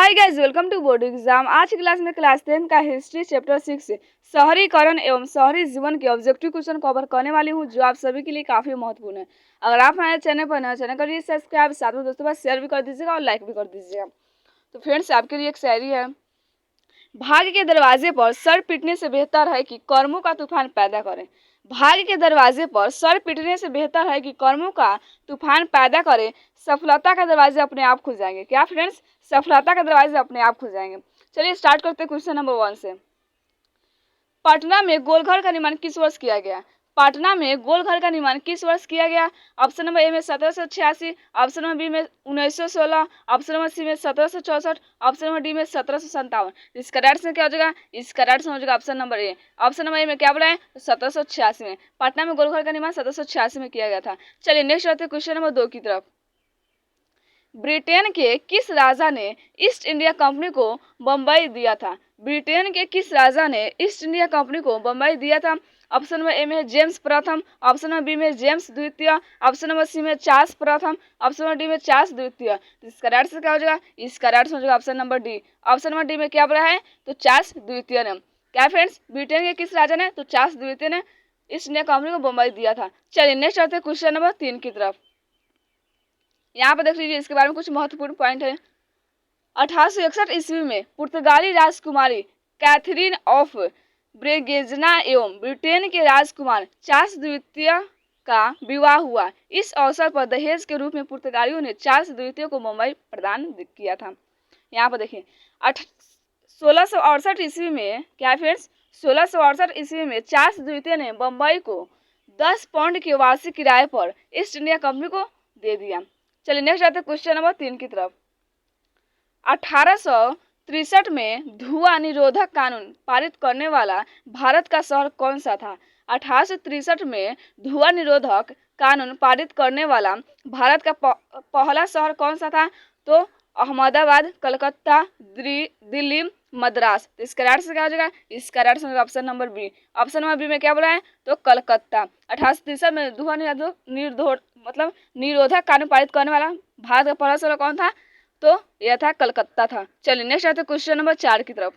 Hi guys, welcome to board exam. आज की class में क्लास 10 का हिस्ट्री चैप्टर 6 से शहरीकरण एवं शहरी जीवन के ऑब्जेक्टिव क्वेश्चन कवर करने वाली हूं, जो आप सभी के लिए काफी महत्वपूर्ण है। अगर आप हमारे चैनल पर नए चैनल करिए सब्सक्राइब, साथ में दोस्तों पास शेयर भी कर दीजिएगा और लाइक भी कर दीजिएगा। तो फ्रेंड्स, आपके लिए एक शायरी है। भाग्य के दरवाजे पर सर पीटने से बेहतर है कि कर्मों का तूफान पैदा करें। भाग्य के दरवाजे पर सर पीटने से बेहतर है कि कर्मों का तूफान पैदा करें। सफलता के दरवाजे अपने आप खुल जाएंगे। क्या फ्रेंड्स? सफलता के दरवाजे अपने आप खुल जाएंगे। चलिए स्टार्ट करते हैं क्वेश्चन नंबर 1 से। पटना में गोलघर का निर्माण किस वर्ष किया गया? पटना में गोलघर का निर्माण किस वर्ष किया गया? ऑप्शन नंबर ए में 1786, ऑप्शन नंबर बी में 1916, ऑप्शन नंबर सी में 1764, ऑप्शन नंबर डी में 1757। इसका राइट आंसर क्या हो जाएगा? इसका राइट आंसर हो जाएगा option number A. Option number A में क्या बोला है? 1786 में। पटना में गोलघर का निर्माण 1786 में किया गया था। चलिए नेक्स्ट आते हैं क्वेश्चन नंबर 2 की तरफ। ब्रिटेन के किस राजा ने ईस्ट इंडिया कंपनी को बम्बई दिया था? ब्रिटेन के किस राजा ने ईस्ट इंडिया कंपनी को बम्बई दिया था? ऑप्शन नंबर ए में जेम्स प्रथम, ऑप्शन नंबर बी में जेम्स द्वितीय, ऑप्शन नंबर सी में चार्ल्स प्रथम, ऑप्शन नंबर डी में चार्ल्स द्वितीय। इसका राइट आंसर क्या हो जाएगा? इसका राइट आंसर हो जाएगा option number D. Option number D में क्या बोला है? तो चार्ल्स द्वितीय ने। क्या फ्रेंड्स? ब्रिटेन के किस राजा ने? तो चार्ल्स द्वितीय ने ईस्ट इंडिया कंपनी को बम्बई दिया था। चलिए नेक्स्ट आते हैं क्वेश्चन नंबर 3 की तरफ। यहाँ पर देख लीजिए, इसके बारे में कुछ महत्वपूर्ण पॉइंट है। 1861 ईस्वी में पुर्तगाली राजकुमारी कैथरीन ऑफ ब्रेगेजना एवं ब्रिटेन के राजकुमार चार्ल्स द्वितीय का विवाह हुआ। इस अवसर पर दहेज के रूप में पुर्तगालियों ने चार्ल्स द्वितीय को मुंबई प्रदान किया था। यहाँ पर देखिए 1668 ईस्वी में, क्या फ्रेंड्स? 1668 ईस्वी में चार्ल्स द्वितीय ने बम्बई को 10 पाउंड के वार्षिक किराए पर ईस्ट इंडिया कंपनी को दे दिया। चलिए नेक्स्ट आते हैं क्वेश्चन नंबर 3 की तरफ। 1863 में धुआं निरोधक कानून पारित करने वाला भारत का शहर कौन सा था? 1863 में धुआं निरोधक कानून पारित करने वाला भारत का पहला शहर कौन सा था? तो अहमदाबाद, कलकत्ता, दिल्ली, मद्रास। तो इसका राइट आंसर क्या हो जाएगा? इसका right answer option number B. Option number B में क्या बोला है? तो कलकत्ता। 1863 में धुआं निरोधक कानून पारित करने वाला भारत का पहला शहर कौन था? तो यह था कलकत्ता था। चलिए नेक्स्ट आते हैं क्वेश्चन नंबर 4 की तरफ।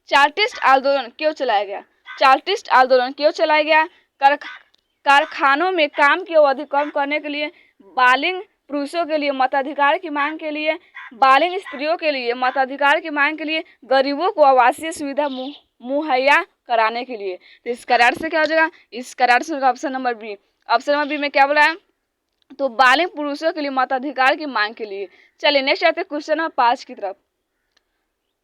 चार्टिस्ट आंदोलन क्यों चलाया गया? चार्टिस्ट आंदोलन क्यों चलाया गया? कारखानों में काम की अवधि कम करने के लिए, बालिग पुरुषों के लिए मताधिकार की मांग के लिए, बालिग स्त्रियों के लिए मताधिकार की मांग के लिए, गरीबों को आवासीय सुविधा मुहैया कराने के लिए। तो इसका राइट आंसर क्या हो जाएगा? इसका right answer option number B. Option number B में क्या बोला है? तो बालिग पुरुषों के लिए मताधिकार की मांग के लिए। चलिए नेक्स्ट आते हैं क्वेश्चन नंबर 5 की तरफ।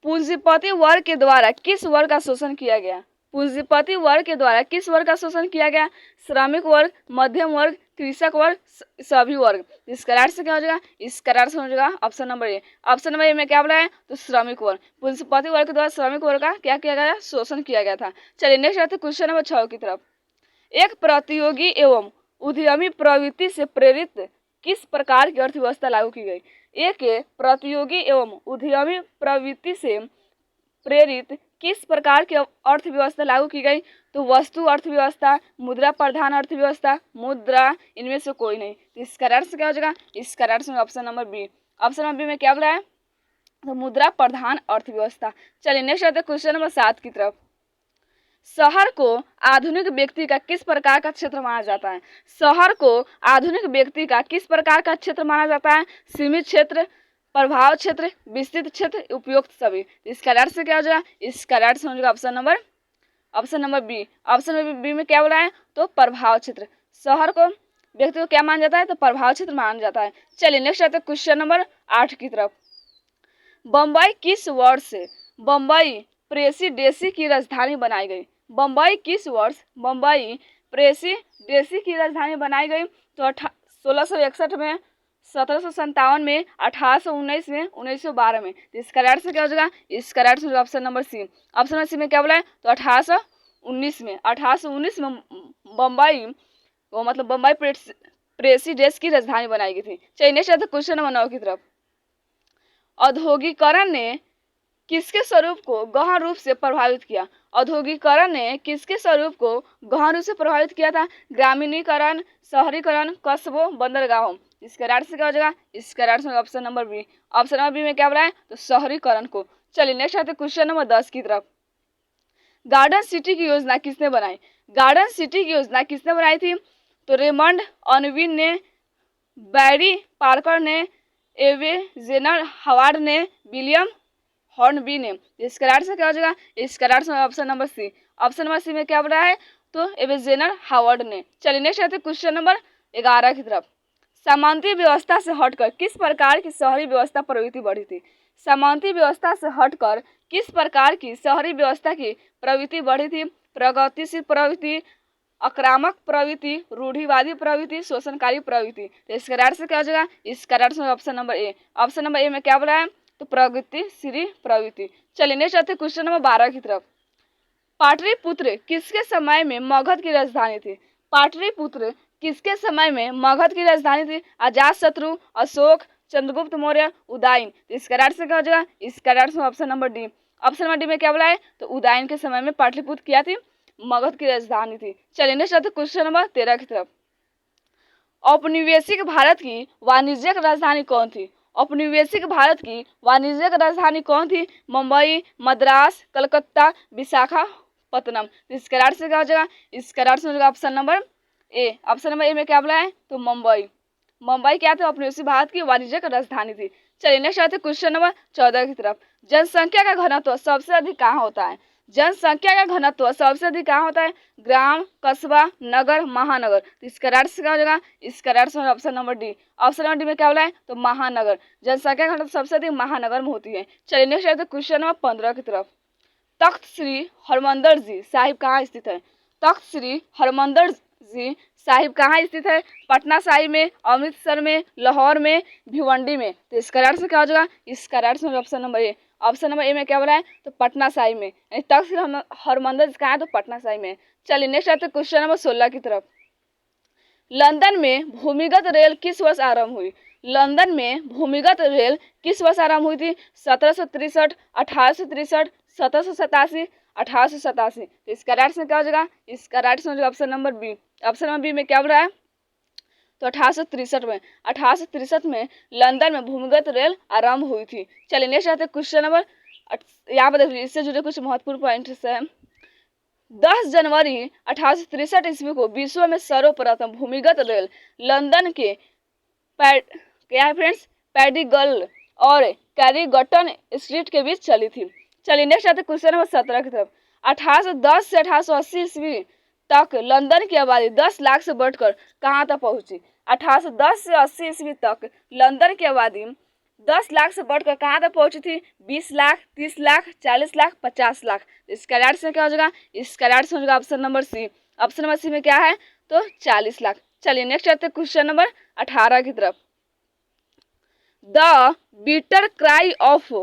पूंजीपति वर्ग के द्वारा किस वर्ग का शोषण किया गया? पूंजीपति वर्ग के द्वारा किस वर्ग का शोषण किया गया? श्रमिक वर्ग, मध्यम वर्ग, कृषक वर्ग, सभी वर्ग। इसका राइट आंसर क्या हो जाएगा? इसका राइट आंसर हो जाएगा option number A. Option number A में क्या बोला है? तो श्रमिक वर्ग। पूंजीपति वर्ग के द्वारा श्रमिक वर्ग का क्या किया गया? शोषण किया गया था। चलिए नेक्स्ट आते हैं क्वेश्चन नंबर 6 की तरफ। एक प्रतियोगी एवं उद्यमी प्रवृत्ति से प्रेरित किस प्रकार की अर्थव्यवस्था लागू की गई? एक प्रतियोगी एवं उद्यमी प्रवृत्ति से प्रेरित किस प्रकार की अर्थव्यवस्था लागू की गई? तो वस्तु अर्थव्यवस्था, मुद्रा प्रधान अर्थव्यवस्था, मुद्रा, इनमें से कोई नहीं। तो इसका राइट आंसर क्या हो जाएगा? इसका right answer option number B. Option number B में क्या बोला है? तो मुद्रा प्रधान अर्थव्यवस्था। चलिए नेक्स्ट आते हैं क्वेश्चन नंबर 7 की तरफ। शहर को आधुनिक व्यक्ति का किस प्रकार का क्षेत्र माना जाता है? शहर को आधुनिक व्यक्ति का किस प्रकार का क्षेत्र माना जाता है? सीमित क्षेत्र, प्रभाव क्षेत्र, विस्तृत क्षेत्र, उपयुक्त सभी। इसका राइट आंसर क्या हो जाएगा? इसका राइट आंसर हो जाएगा option number B. Option number B में क्या बोला है? तो प्रभाव क्षेत्र। शहर को व्यक्ति को क्या माना जाता है? तो प्रभाव क्षेत्र माना जाता है। चलिए नेक्स्ट आते हैं क्वेश्चन नंबर 8 की तरफ। बम्बई किस वर्ष से बम्बई प्रेसिडेंसी की राजधानी बनाई गई? बम्बई किस वर्ष बम्बई प्रेसिडेंसी की राजधानी बनाई गई? तो 1661 में, 1757 में, 1819 में, 1912 में। तो इसका राइट आंसर क्या हो जाएगा? इसका right answer option number C. Option number C में क्या बोला है? तो 1819 में। 1819 में बम्बई प्रेसिडेंसी की राजधानी बनाई गई थी। चलिए नेक्स्ट आता है क्वेश्चन नंबर 9 की तरफ। औद्योगिकरण ने किसके स्वरूप को गहन रूप से प्रभावित किया? औद्योगिकरण ने किसके स्वरूप को गहन रूप से प्रभावित किया था? ग्रामीणीकरण, शहरीकरण, कस्बों, बंदरगाहों। इसका राइट से क्या हो जाएगा, इसका राइट से option number B. Option number B में क्या बोला है, तो शहरीकरण को। चलिए नेक्स्ट आते क्वेश्चन नंबर 10 की तरफ। गार्डन सिटी की योजना किसने बनाई, गार्डन सिटी की योजना किसने बनाई थी, तो रेमंड ऑनविन ने, बैरी पार्कर ने, एवे जेनर हवार्ड ने, विलियम हॉर्नबी ने। इसका राइट से क्या हो जाएगा, इसका राइट से option number C. Option number C में क्या बोला है, तो एवेजेनर हावर्ड ने। चलिए नेक्स्ट आते क्वेश्चन नंबर 11 की तरफ। सामंती व्यवस्था से हटकर किस प्रकार की शहरी व्यवस्था प्रवृत्ति बढ़ी थी, सामंती व्यवस्था से हटकर किस प्रकार की शहरी व्यवस्था की प्रवृत्ति बढ़ी थी, प्रगतिशील प्रवृत्ति, आक्रामक प्रवृत्ति, रूढ़िवादी प्रवृत्ति, शोषणकारी प्रवृत्ति। तो इसका राइट से क्या हो जाएगा, इसका राइट से option number A. Option number A में क्या बोला है, तो प्रगतिशील प्रवृत्ति। चलिए नेक्स्ट आते क्वेश्चन नंबर 12 की तरफ। पाटलिपुत्र किसके समय में मगध की राजधानी थी, पाटलिपुत्र किसके समय में मगध की राजधानी थी, अजातशत्रु, अशोक, चंद्रगुप्त मौर्य, उदयन। इसका राइट से क्या हो जाएगा, इसका राइट से option number D. Option number D में क्या बोला है, तो उदयन के समय में पाटलिपुत्र क्या थी, मगध की राजधानी थी। चलिए नेक्स्ट आते क्वेश्चन नंबर 13 की तरफ। औपनिवेशिक भारत की वाणिज्यिक राजधानी कौन थी, औपनिवेशिक भारत की वाणिज्यिक राजधानी कौन थी, मुंबई, मद्रास, कलकत्ता, विशाखापत्तनम। इसका राइट से क्या हो जाएगा, इसका राइट से option number A. Option number A में क्या बोला है, तो मुंबई। मुंबई क्या था, औपनिवेशिक भारत की वाणिज्यिक राजधानी थी। चलिए नेक्स्ट आते क्वेश्चन नंबर 14 की तरफ। जनसंख्या का घनत्व सबसे अधिक कहाँ होता है, जनसंख्या का घनत्व सबसे अधिक कहाँ होता है, ग्राम, कस्बा, नगर, महानगर। तो इसका राइट से क्या हो जाएगा, इसका राइट से option number D. Option number D में क्या बोला है, तो महानगर। जनसंख्या का घनत्व सबसे अधिक महानगर में होती है। चलिए नेक्स्ट आते क्वेश्चन नंबर 15 की तरफ। तख्त श्री हरमंदिर जी साहिब कहाँ स्थित है, तख्त श्री हरमंदिर जी साहिब कहाँ स्थित है, पटना साहिब में, अमृतसर में, लाहौर में, भिवंडी में। तो इसका राइट से क्या हो जाएगा, इसका राइट से option number A. Option number A में क्या बोला है, तो पटना साहिब में, यानी तख्त श्री हरमंदिर कहाँ है, तो पटना साहिब में। चलिए नेक्स्ट आते क्वेश्चन नंबर 16 की तरफ। लंदन में भूमिगत रेल किस वर्ष आरंभ हुई, लंदन में भूमिगत रेल किस वर्ष आरंभ हुई थी, 1763, 1863, 1787, 1887। तो इसका राइट से क्या हो जाएगा, इसका राइट से option number B. Option number B में क्या बोल रहा है, तो 1863 में, 1863 में लंदन में भूमिगत रेल आरंभ हुई थी। चलिए नेक्स्ट आते क्वेश्चन नंबर, यहाँ पर देखिए इससे जुड़े कुछ महत्वपूर्ण पॉइंट्स हैं। 10 जनवरी 1863 ईस्वी को विश्व में सर्वप्रथम भूमिगत रेल लंदन के क्या है फ्रेंड्स, पैडिगल और कैरिगटन स्ट्रीट के बीच चली थी। चलिए नेक्स्ट आते क्वेश्चन नंबर 17 की तरफ। 1810 से 1880 ईस्वी तक लंदन की आबादी 10 लाख से बढ़कर कहाँ तक पहुंची, 1810 से 80 ईस्वी तक लंदन की आबादी 10 लाख से बढ़कर कहाँ तक पहुंची थी, 20 लाख, 30 लाख, 40 लाख, 50 लाख। इसका राइट से क्या हो जाएगा, इसका राइट से हो जाएगा option number C. Option number C में क्या है, तो 40 लाख। चलिए नेक्स्ट आते हैं क्वेश्चन नंबर 18 की तरफ। The bitter cry of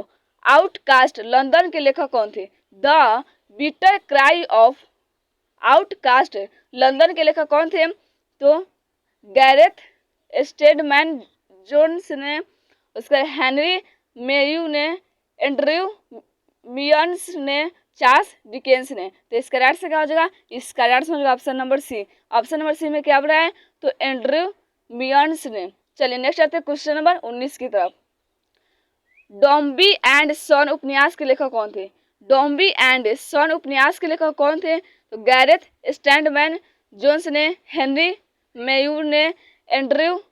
outcast London के लेखक कौन थे, the bitter cry of outcast London के लेखक कौन थे, तो गैरेथ स्टेडमैन जोन्स ने, उसका हेनरी मेयू ने, एंड्रयू मियन्स ने, चार्ल्स डिकेंस ने। तो इसका राइट से क्या हो जाएगा, इसका राइट से हो जाएगा option number C. Option number C में क्या बोला है, तो एंड्रयू मियन्स ने। चलिए नेक्स्ट आते हैं क्वेश्चन नंबर 19 की तरफ। डॉम्बी एंड सन उपन्यास के लेखक कौन थे, डॉम्बी एंड सन उपन्यास के लेखक कौन थे, तो गैरेथ स्टैंडमैन जोन्स ने, हेनरी मेयूर ने, एंड्रयू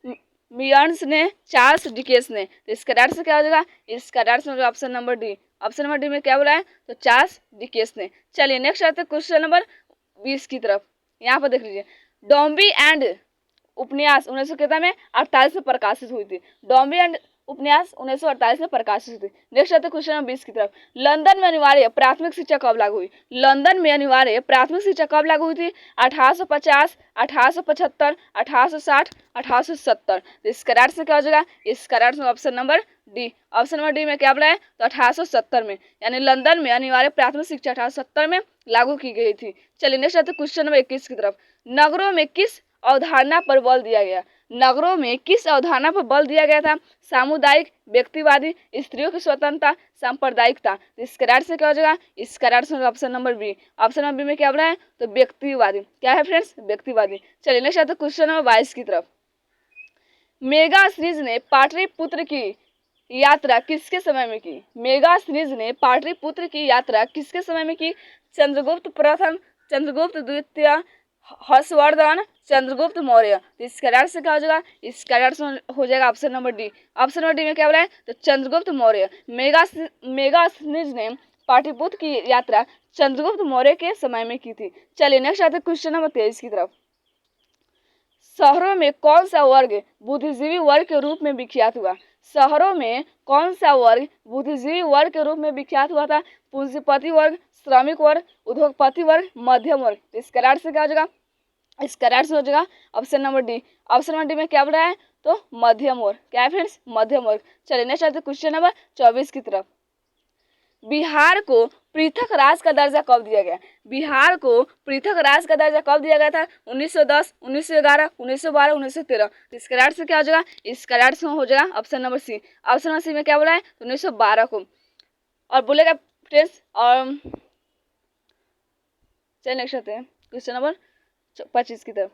मियन्स ने, चार्ल्स डिकेंस ने। तो इसका राइट से क्या हो जाएगा, इसका राइट से option number D. Option number D में क्या बोला है, तो चार्ल्स डिकेंस ने। चलिए नेक्स्ट आते हैं क्वेश्चन नंबर 20 की तरफ। यहाँ पर देख लीजिए, डॉम्बी एंड उपन्यास 1948 में प्रकाशित हुई थी, डॉम्बी एंड उपन्यास 1948 में प्रकाशित हुई थी। नेक्स्ट आते हैं क्वेश्चन नंबर 20 की तरफ। लंदन में अनिवार्य प्राथमिक शिक्षा कब लागू हुई, लंदन में अनिवार्य प्राथमिक शिक्षा कब लागू हुई थी, 1850, 1875, 1860, 1870। इसका राइट से क्या हो जाएगा, इसका राइट से option number D. Option number D में क्या बोला है, तो 1870 में, यानी लंदन में अनिवार्य प्राथमिक शिक्षा 1870 में लागू की गई थी। चलिए नेक्स्ट आते हैं क्वेश्चन नंबर 21 की तरफ। नगरों में किस अवधारणा पर बल दिया गया, नगरों में किस अवधारणा पर बल दिया गया था, सामुदायिक, व्यक्तिवादी, स्त्रियों की स्वतंत्रता, सांप्रदायिकता। तो इसका राइट से क्या हो जाएगा, इसका राइट से option number B. Option number B में क्या बोला है, तो व्यक्तिवादी। क्या है फ्रेंड्स, व्यक्तिवादी। चलिए नेक्स्ट आते हैं क्वेश्चन नंबर 22 की तरफ। मेगास्थनीज ने पाटलिपुत्र की यात्रा किसके समय में की? मेगास्थनीज ने पाटलिपुत्र की यात्रा किसके समय में की? चंद्रगुप्त प्रथम, चंद्रगुप्त द्वितीय, हर्षवर्धन, चंद्रगुप्त मौर्य। तो इसका राइट से क्या हो जाएगा? इसका राइट हो जाएगा option number D. Option number D में क्या बोला है? तो चंद्रगुप्त मौर्य। मेगास्थनीज ने पाटलिपुत्र की यात्रा चंद्रगुप्त मौर्य के समय में की थी। चलिए नेक्स्ट आते हैं क्वेश्चन नंबर 23 की तरफ। शहरों में कौन सा वर्ग बुद्धिजीवी वर्ग के रूप में विख्यात हुआ? शहरों में कौन सा वर्ग बुद्धिजीवी वर्ग के रूप में विख्यात हुआ था? पूंजीपति वर्ग, श्रमिक वर्ग, उद्योगपति वर्ग, मध्यम वर्ग। तो इसका राइट से क्या हो जाएगा? इसका राइट से हो जाएगा option number D. Option number D में क्या बोल रहा है? तो मध्यम वर्ग। क्या है फ्रेंड्स? मध्यम वर्ग। चलिए नेक्स्ट आते हैं क्वेश्चन नंबर 24 की तरफ। बिहार को पृथक राज्य का दर्जा कब दिया गया? बिहार को पृथक राज्य का दर्जा कब दिया गया था? 1910, 1911, 1912, 1913। इसका राइट से क्या हो जाएगा? इसका राइट से हो जाएगा option number C. Option number C में क्या बोला है? 1912 को। और बोलेगा फ्रेंड्स, और चलिए नेक्स्ट आते हैं क्वेश्चन नंबर 25 की तरफ।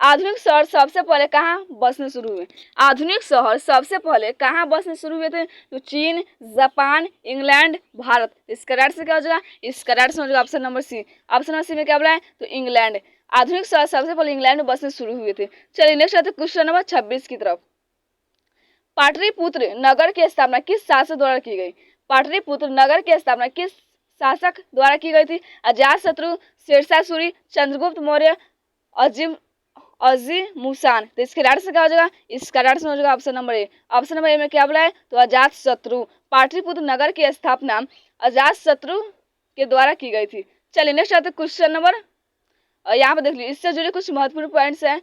आधुनिक शहर सबसे पहले कहाँ बसने शुरू हुए? आधुनिक शहर सबसे पहले कहाँ बसने शुरू हुए थे? तो चीन, जापान, इंग्लैंड, भारत। इसका राइट से क्या हो जाएगा? इसका राइट से हो जाएगा option number C. Option number C में क्या बोला है? तो इंग्लैंड। आधुनिक शहर सबसे पहले इंग्लैंड में बसने शुरू हुए थे। चलिए नेक्स्ट आते हैं क्वेश्चन नंबर 26 की तरफ। पाटलिपुत्र नगर की स्थापना किस शासक द्वारा की गई? पाटलिपुत्र नगर की स्थापना किस शासक द्वारा की गई थी? अजातशत्रु, शेरशाह सूरी, चंद्रगुप्त मौर्य, अजीमुशान। तो इसके राइट से क्या हो जाएगा? इसका राइट से हो जाएगा option number A. Option number A में क्या बोला है? तो अजातशत्रु। पाटलिपुत्र नगर की स्थापना अजातशत्रु के द्वारा की गई थी। चलिए नेक्स्ट आते हैं क्वेश्चन नंबर, यहाँ पर देख लीजिए, इससे जुड़े कुछ महत्वपूर्ण पॉइंट्स हैं।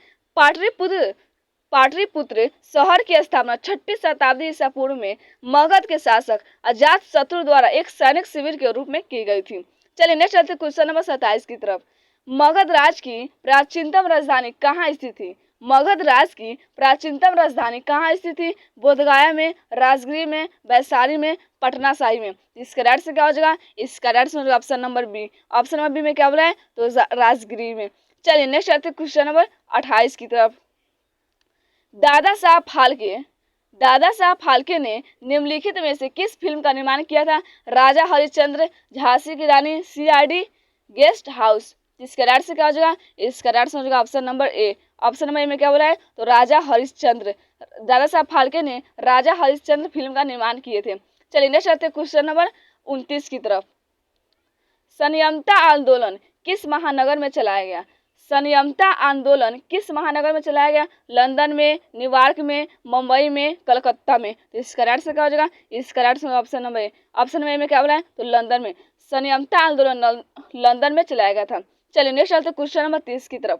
पाटलिपुत्र शहर की स्थापना 6वीं शताब्दी ईसा पूर्व में मगध के शासक अजातशत्रु द्वारा एक सैनिक शिविर के रूप में की गई थी। चलिए नेक्स्ट आते हैं क्वेश्चन नंबर 27 की तरफ। मगध राज्य की प्राचीनतम राजधानी कहाँ स्थित थी? मगध राज्य की प्राचीनतम राजधानी कहाँ स्थित थी? बोधगया में, राजगीर में, वैशाली में, पटना साहिब में। इसका राइट से क्या हो जाएगा? इसका राइट से हो जाएगा option number B. Option number B में क्या बोला है? तो राजगीर में। चलिए नेक्स्ट आते हैं क्वेश्चन नंबर 28 की तरफ। दादा साहब फाल्के ने निम्नलिखित में से किस फिल्म का निर्माण किया था? राजा हरिश्चंद्र, झांसी की रानी, सीआईडी, गेस्ट हाउस। इसका राइट से क्या हो जाएगा? इसका राइट से हो जाएगा option number A. Option number A में क्या बोला है? तो राजा हरिश्चंद्र। दादा साहब फाल्के ने राजा हरिश्चंद्र फिल्म का निर्माण किए थे। चलिए नेक्स्ट आते हैं क्वेश्चन नंबर 29 की तरफ। संयमता आंदोलन किस महानगर में चलाया गया? संयमता आंदोलन किस महानगर में चलाया गया? लंदन में, न्यूयॉर्क में, मुंबई में, कलकत्ता में। तो इसका राइट से क्या हो जाएगा? इसका राइट से option number A. Option number A में क्या बोला है? तो लंदन में। संयमता आंदोलन लंदन में चलाया गया था। चलिए नेक्स्ट आते हैं क्वेश्चन नंबर 30 की तरफ।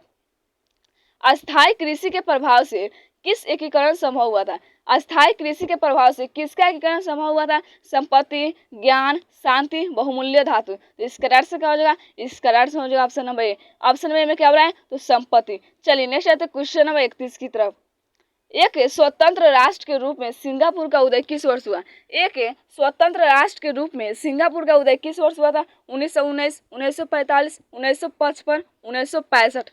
अस्थायी कृषि के प्रभाव से किस एकीकरण संभव हुआ था? अस्थायी कृषि के प्रभाव से किसका एकीकरण संभव हुआ था? संपत्ति, ज्ञान, शांति, बहुमूल्य धातु। तो इसका राइट से क्या हो जाएगा? इसका राइट से हो जाएगा option number A. Option number A में क्या बोला है? तो संपत्ति। चलिए नेक्स्ट आते हैं क्वेश्चन नंबर 31 की तरफ। एक स्वतंत्र राष्ट्र के रूप में सिंगापुर का उदय किस वर्ष हुआ? एक स्वतंत्र राष्ट्र के रूप में सिंगापुर का उदय किस वर्ष हुआ था? 1919, 1945, 1955, 1965।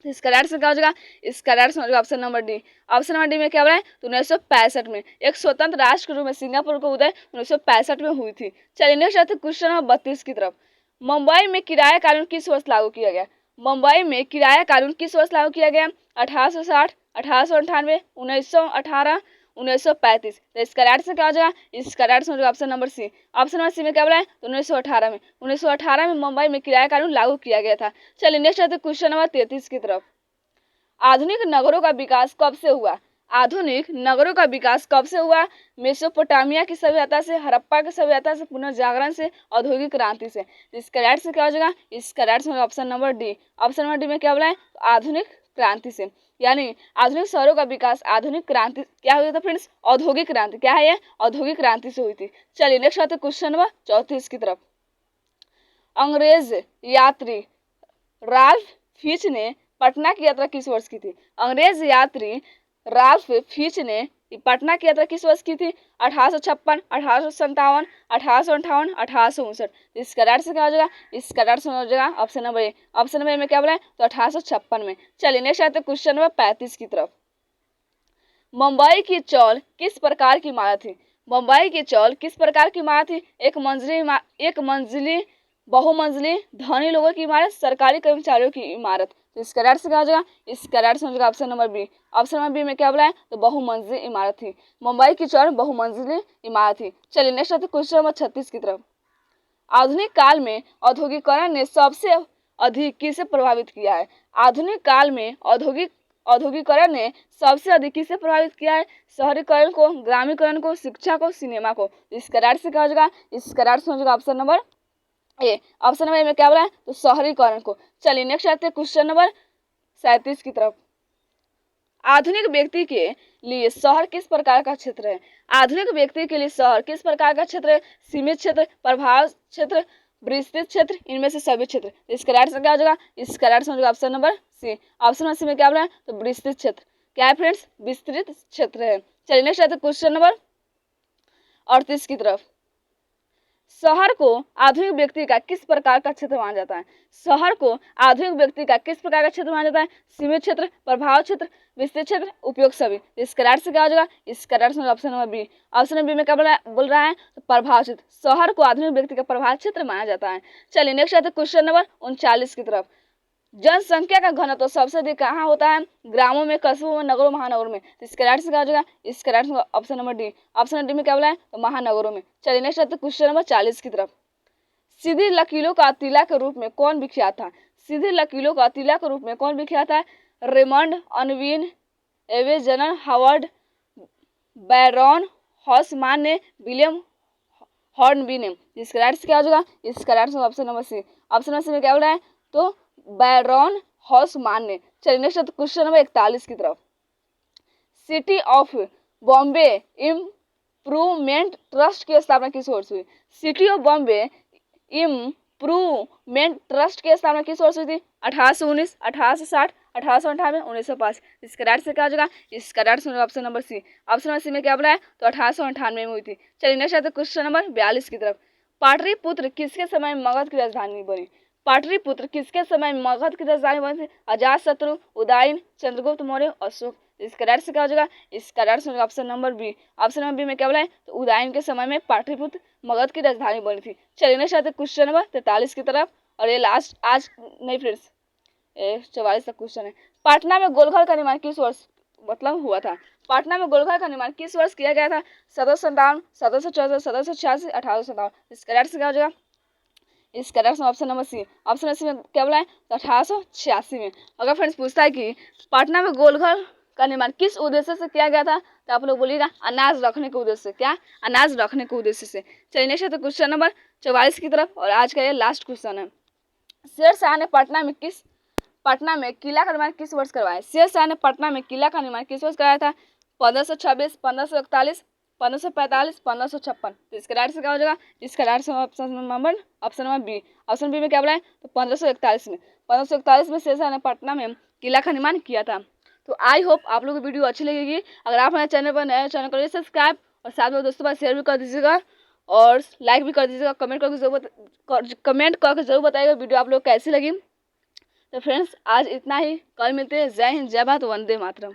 इसका राइट से क्या हो जाएगा? इसका राइट से हो जाएगा option number D. Option number D में क्या बोला है? तो 1965 में एक स्वतंत्र राष्ट्र के रूप में सिंगापुर का उदय 1965 में हुई थी। चलिए नेक्स्ट आते हैं क्वेश्चन नंबर 32 की तरफ। मुंबई में किराया कानून किस वर्ष लागू किया गया? मुंबई में किराया कानून किस वर्ष लागू किया गया? 1860, 1898, 1918, 1935। तो इसका राइट से क्या हो जाएगा? इसका राइट से हो जाएगा option number C. Option number C में क्या बोला है? तो 1918 में। 1918 में मुंबई में किराया कानून लागू किया गया था। चलिए नेक्स्ट आते हैं क्वेश्चन नंबर 33 की तरफ। आधुनिक नगरों का विकास कब से हुआ? आधुनिक नगरों का विकास कब से हुआ? मेसोपोटामिया की सभ्यता से, हड़प्पा की सभ्यता से, पुनर्जागरण से, औद्योगिक क्रांति से। इसका राइट से क्या हो जाएगा? इसका राइट से option number D. Option number D में क्या बोला है? तो आधुनिक क्रांति से, यानी आधुनिक शहरों का विकास आधुनिक क्रांति क्या हुआ था फ्रेंड्स? औद्योगिक क्रांति। क्या है ये? औद्योगिक क्रांति से हुई थी। चलिए नेक्स्ट आते हैं क्वेश्चन नंबर 34 की तरफ। अंग्रेज यात्री राल्फ फिच ने पटना की यात्रा किस वर्ष की थी? अंग्रेज यात्री राल्फ फिच ने पटना की यात्रा किस वर्ष की थी? 1856, 1857, 1858, 1859। इसका राइट से क्या हो जाएगा? इसका राइट से हो जाएगा option number A. Option number A में क्या बोला है? तो 1856 में। चलिए नेक्स्ट आते हैं क्वेश्चन नंबर 35 की तरफ। मुंबई की चौल किस प्रकार की इमारत थी? मुंबई की चौल किस प्रकार की इमारत थी? एक मंजिली, बहुमंजिली, धनी लोगों की इमारत, सरकारी कर्मचारियों की इमारत। तो इसका राइट क्या हो जाएगा? इसका राइट हो जाएगा option number B. Option number B में क्या बोला है? तो बहुमंजिली इमारत थी। मुंबई की चौल बहुमंजिली इमारत थी। चलिए नेक्स्ट आते क्वेश्चन नंबर 36 की तरफ। आधुनिक काल में औद्योगिकरण ने सबसे अधिक किसे प्रभावित किया है? आधुनिक काल में औद्योगिकरण ने सबसे अधिक किसे प्रभावित किया है? शहरीकरण को, ग्रामीकरण को, शिक्षा को, सिनेमा को। इसका राइट से क्या हो जाएगा? इसका राइट हो जाएगा option number A. Option number A में क्या बोला है? तो शहरीकरण को। चलिए नेक्स्ट आते हैं क्वेश्चन नंबर 37 की तरफ। आधुनिक व्यक्ति के लिए शहर किस प्रकार का क्षेत्र है? आधुनिक व्यक्ति के लिए शहर किस प्रकार का क्षेत्र है? सीमित क्षेत्र, प्रभाव क्षेत्र, विस्तृत क्षेत्र, इनमें से सभी क्षेत्र। इसका राइट क्या हो जाएगा? इसका राइट हो जाएगा option number C. Option number C में क्या बोला है? तो विस्तृत क्षेत्र। क्या है फ्रेंड्स? विस्तृत क्षेत्र है। चलिए नेक्स्ट आते हैं क्वेश्चन नंबर 38 की तरफ। शहर को आधुनिक व्यक्ति का किस प्रकार का क्षेत्र माना जाता है? शहर को आधुनिक व्यक्ति का किस प्रकार का क्षेत्र माना जाता है? सीमित क्षेत्र, प्रभाव क्षेत्र, विस्तृत क्षेत्र, उपयोग सभी। इसका राइट से क्या हो जाएगा? इसका right option number B. Option number B में क्या बोल रहा है? तो प्रभाव क्षेत्र। शहर को आधुनिक व्यक्ति का प्रभाव क्षेत्र माना जाता है। चलिए नेक्स्ट आते क्वेश्चन नंबर 39 की तरफ। जनसंख्या का घनत्व सबसे अधिक कहाँ होता है? ग्रामों में, कस्बों में, नगरों, महानगरों में। इसका राइट से क्या हो जाएगा? इसका right option number D. Option number D में क्या बोला है? तो महानगरों में। चलिए नेक्स्ट आते क्वेश्चन नंबर 40 की तरफ। सीधी लकीरों का अतीला के रूप में कौन विख्यात था? सीधी लकीरों का अतीला के रूप में कौन विख्यात है? रेमंड, अनविन, एवेजनर, हावर्ड, बैरॉन हॉसमान ने, विलियम हॉर्नबी ने। इसका राइट से क्या हो जाएगा? इसका right option number C. Option number C में क्या बोला है? तो बैरॉन हॉसमान ने। चलिए नेक्स्ट क्वेश्चन नंबर 41 की तरफ। City of Bombay improvement trust की स्थापना किस वर्ष हुई? City of Bombay improvement trust की स्थापना किस वर्ष हुई थी? 1819, 1860, 1898, 1905। इसका राइट से क्या हो जाएगा? इसका right option number C. Option number C में क्या बोला है? तो 1898 में हुई थी। चलिए नेक्स्ट आते क्वेश्चन नंबर 42 की तरफ। पाटलिपुत्र किसके समय में मगध की राजधानी बनी? पाटलिपुत्र किसके समय में मगध की राजधानी बनी थी? अजातशत्रु, उदयन, चंद्रगुप्त मौर्य, अशोक। इसका राइट से क्या हो जाएगा? इसका right option number B. Option number B में क्या बोला है? तो उदयन के समय में पाटलिपुत्र मगध की राजधानी बनी थी। चलिए नेक्स्ट आते क्वेश्चन नंबर 43 की तरफ। और ये लास्ट आज नहीं फ्रेंड्स, 44 का क्वेश्चन है। पटना में गोलघर का निर्माण किस वर्ष हुआ था? पटना में गोलघर का निर्माण किस वर्ष किया गया था? 1757, 1774, 1786, 1857। इसका राइट से क्या हो जाएगा? इसका right option number C. Option number C में क्या बोला है? तो 1886 में। अगर फ्रेंड्स पूछता है कि पटना में गोलघर का निर्माण किस उद्देश्य से किया गया था, तो आप लोग बोलिएगा अनाज रखने के उद्देश्य से। क्या? अनाज रखने के उद्देश्य से। चलिए नेक्स्ट है तो क्वेश्चन नंबर 44 की तरफ। और आज का ये लास्ट क्वेश्चन है। शेर शाह ने पटना में किला का निर्माण किस वर्ष करवाया? शेर शाह ने पटना में किला का निर्माण किस वर्ष कराया था? 1526, 1541, 1545, 1556। तो इसका राइट से क्या हो जाएगा? इसका right option number B. Option B में क्या बोला है? तो 1541 में। 1541 में शेर शाह ने पटना में किला का निर्माण किया था। तो आई होप आप लोगों को वीडियो अच्छी लगेगी। अगर आप हमारे चैनल पर नए, चैनल को सब्सक्राइब और साथ में दोस्तों पर शेयर भी कर दीजिएगा और लाइक भी कर दीजिएगा। कमेंट करके जरूर बताइएगा वीडियो आप लोग कैसी लगी। तो फ्रेंड्स आज इतना ही। कल मिलते हैं। जय हिंद, जय भारत, वंदे मातरम।